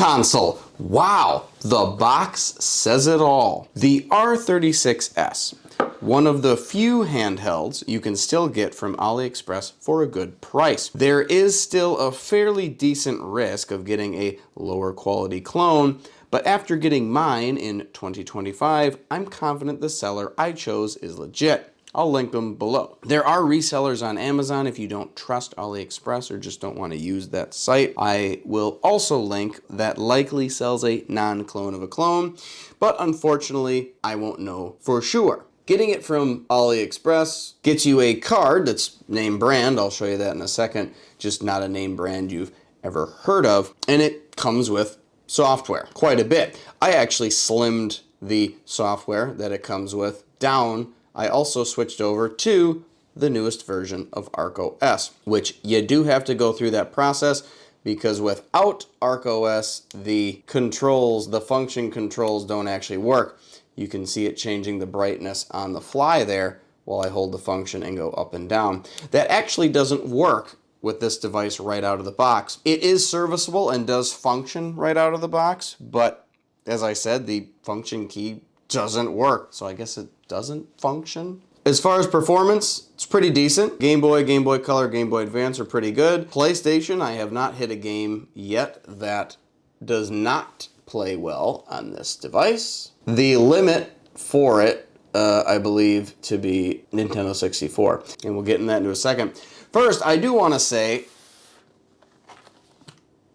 console. Wow, the box says it all. The R36S, one of the few handhelds you can still get from AliExpress for a good price. There is still a fairly decent risk of getting a lower quality clone, but after getting mine in 2025, I'm confident the seller I chose is legit. I'll link them below. There are resellers on Amazon if you don't trust AliExpress or just don't want to use that site. I will also link that likely sells a non-clone of a clone, but unfortunately, I won't know for sure. Getting it from AliExpress gets you a card that's name brand. I'll show you that in a second. Just not a name brand you've ever heard of. And it comes with software, quite a bit. I actually slimmed the software that it comes with down. I also switched over to the newest version of ArcOS, which you do have to go through that process because without ArcOS, the controls, the function controls don't actually work. You can see it changing the brightness on the fly there while I hold the function and go up and down. That actually doesn't work with this device right out of the box. It is serviceable and does function right out of the box, but as I said, the function key doesn't work, so I guess it doesn't function. As far as performance, it's pretty decent. Game Boy, Game Boy Color, Game Boy Advance are pretty good. PlayStation, I have not hit a game yet that does not play well on this device. The limit for it, I believe, to be Nintendo 64, and we'll get into that in a second. First, I do want to say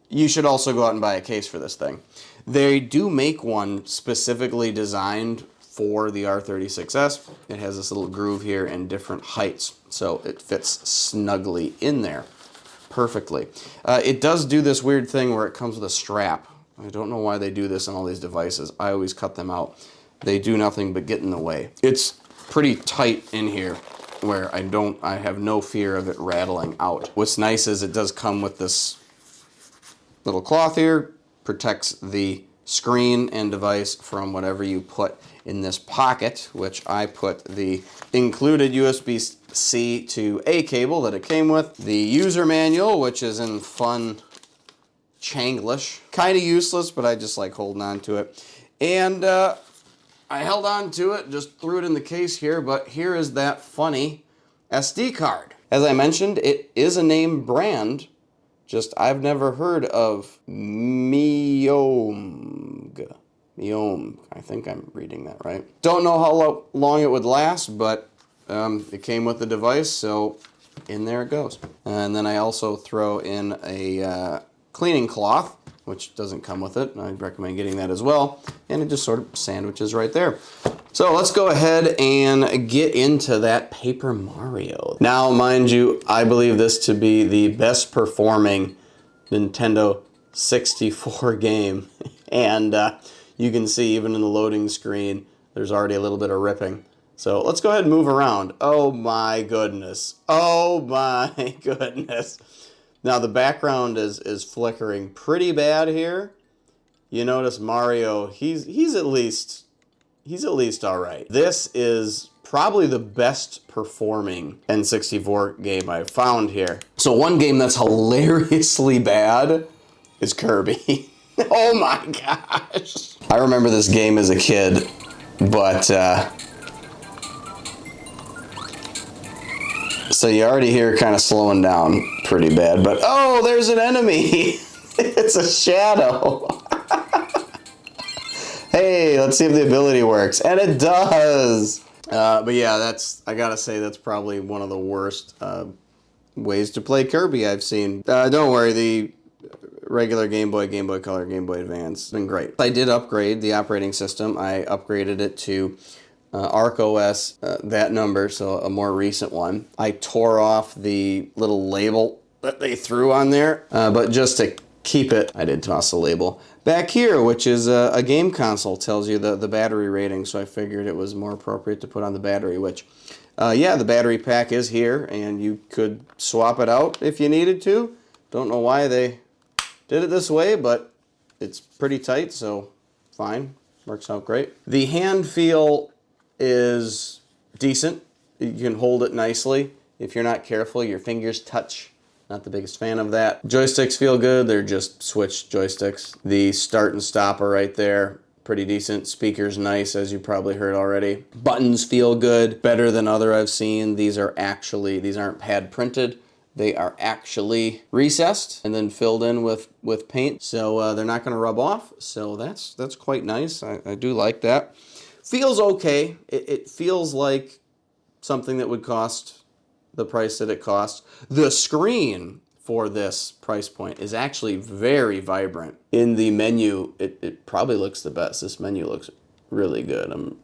you should also go out and buy a case for this thing. They do make one specifically designed for the R36S. It has this little groove here and different heights, so it fits snugly in there perfectly. It does do this weird thing where it comes with a strap. I don't know why they do this on all these devices. I always cut them out. They do nothing but get in the way. It's pretty tight in here where I have no fear of it rattling out. What's nice is it does come with this little cloth here, protects the screen and device from whatever you put in this pocket, which I put the included USB-C to A cable that it came with, the user manual, which is in fun Changlish, kind of useless, but I just like holding on to it, and I held on to it, just threw it in the case here, but here is that funny SD card. As I mentioned, it is a name brand. Just, I've never heard of Meowm. I think I'm reading that right. Don't know how long it would last, but it came with the device, so in there it goes. And then I also throw in a cleaning cloth, which doesn't come with it. I'd recommend getting that as well. And it just sort of sandwiches right there. So let's go ahead and get into that Paper Mario. Now, mind you, I believe this to be the best performing Nintendo 64 game. And you can see even in the loading screen, there's already a little bit of ripping. So let's go ahead and move around. Oh my goodness. Oh my goodness. Now the background is flickering pretty bad here. You notice Mario, he's at least all right. This is probably the best performing N64 game I've found here. So one game that's hilariously bad is Kirby. Oh my gosh. I remember this game as a kid, but so you already hear it kind of slowing down pretty bad, but oh, there's an enemy. It's a shadow. Hey, let's see if the ability works. And it does. But yeah, I gotta say, that's probably one of the worst ways to play Kirby I've seen. Don't worry, the regular Game Boy, Game Boy Color, Game Boy Advance has been great. I did upgrade the operating system. I upgraded it to ArcOS, that number, so a more recent one. I tore off the little label that they threw on there, but just to keep it, I did toss the label back here, which is a game console, tells you the battery rating, so I figured it was more appropriate to put on the battery, which, yeah, the battery pack is here, and you could swap it out if you needed to. Don't know why they did it this way, but it's pretty tight, so fine, works out great. The hand feel is decent. You can hold it nicely. If you're not careful, your fingers touch Not the biggest fan of that. Joysticks feel good. They're just switch joysticks. The start and stop are right there. Pretty decent. Speaker's nice, as you probably heard already. Buttons feel good. Better than other I've seen. These aren't pad printed. They are actually recessed and then filled in with paint. So they're not gonna rub off. So that's quite nice. I do like that. Feels okay. It feels like something that would cost the price that it costs. The screen for this price point is actually very vibrant. In the menu, it probably looks the best. This menu looks really good. I'm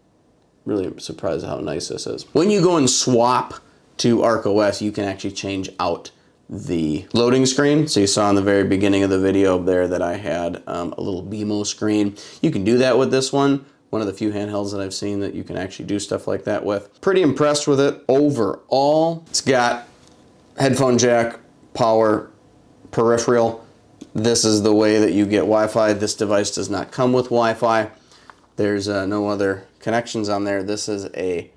really surprised at how nice this is. When you go and swap to ArcOS, you can actually change out the loading screen. So you saw in the very beginning of the video there that I had a little BMO screen. You can do that with this one. One of the few handhelds that I've seen that you can actually do stuff like that with. Pretty impressed with it overall. It's got headphone jack, power, peripheral. This is the way that you get Wi-Fi. This device does not come with Wi-Fi. There's no other connections on there. This is a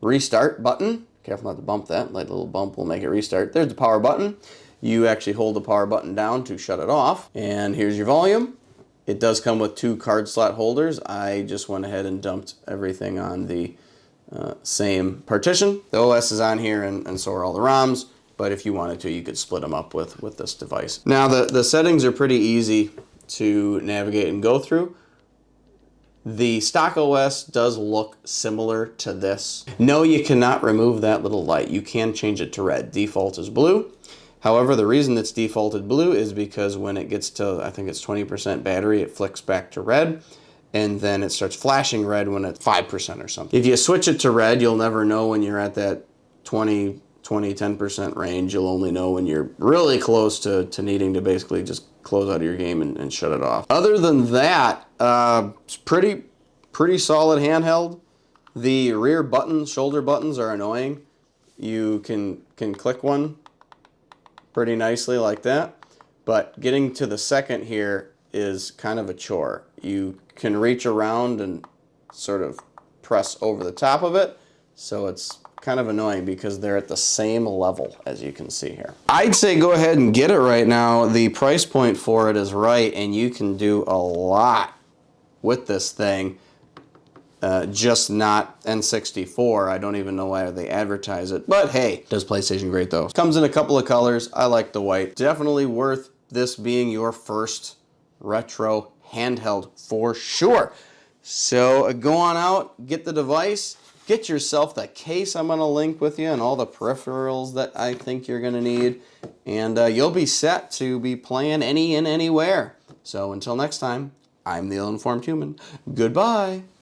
restart button. Careful not to bump that. Light little bump will make it restart. There's the power button. You actually hold the power button down to shut it off. And here's your volume. It does come with 2 card slot holders. I just went ahead and dumped everything on the same partition. The OS is on here and so are all the ROMs, but if you wanted to, you could split them up with this device. Now the settings are pretty easy to navigate and go through. The stock OS does look similar to this. No, you cannot remove that little light. You can change it to red. Default is blue. However, the reason it's defaulted blue is because when it gets to, I think it's 20% battery, it flicks back to red, and then it starts flashing red when it's 5% or something. If you switch it to red, you'll never know when you're at that 10% range. You'll only know when you're really close to needing to basically just close out of your game and shut it off. Other than that, it's pretty solid handheld. The rear buttons, shoulder buttons are annoying. You can click one pretty nicely like that, but getting to the second here is kind of a chore. You can reach around and sort of press over the top of it, so it's kind of annoying because they're at the same level, as you can see here. I'd say go ahead and get it right now. The price point for it is right, and you can do a lot with this thing. Just not N64. I don't even know why they advertise it, but hey, does PlayStation great though. Comes in a couple of colors. I like the white. Definitely worth this being your first retro handheld for sure. So go on out, get the device, get yourself the case I'm gonna link with you and all the peripherals that I think you're gonna need, and you'll be set to be playing any and anywhere. So until next time, I'm the ill-informed human. Goodbye.